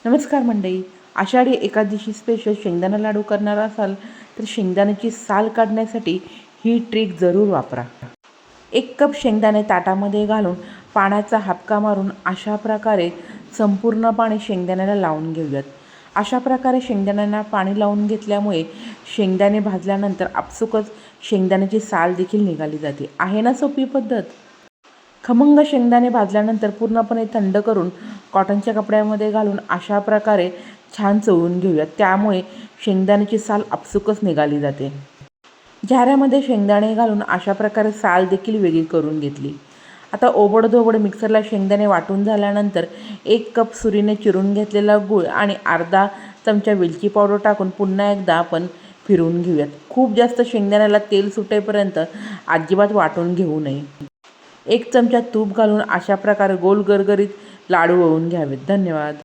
नमस्कार मंडळी. आषाढी एकादशी स्पेशल शेंगदाणा लाडू करणार असाल तर शेंगदाण्याची साल काढण्यासाठी ही ट्रिक जरूर वापरा. 1 कप शेंगदाणे ताटामध्ये घालून पाण्याचा हापका मारून अशा प्रकारे संपूर्ण पाणी शेंगदाण्याला लावून घेऊयात. अशा प्रकारे शेंगदाण्यांना पाणी लावून घेतल्यामुळे शेंगदाणे भाजल्यानंतर आपसुकच शेंगदाण्याची साल देखील निघाली जाते. आहे ना सोपी पद्धत? खमंग शेंगदाणे भाजल्यानंतर पूर्णपणे थंड करून कॉटनच्या कपड्यामध्ये घालून अशा प्रकारे छान चोळून घेऊयात. त्यामुळे शेंगदाण्याची साल आपसुकच निघाली जाते. झाऱ्यामध्ये शेंगदाणे घालून अशा प्रकारे साल देखील वेगळी करून घेतली. आता ओबडधोबड मिक्सरला शेंगदाणे वाटून झाल्यानंतर 1 कप सुरीने चिरून घेतलेला गूळ आणि अर्धा चमचा वेलची पावडर टाकून पुन्हा एकदा आपण फिरवून घेऊयात. खूप जास्त शेंगदाण्याला तेल सुटेपर्यंत अजिबात वाटून घेऊ नये. 1 चमचा तूप घालून अशा प्रकारे गोल गरगरीत लाडू वळून घ्यावेत. धन्यवाद.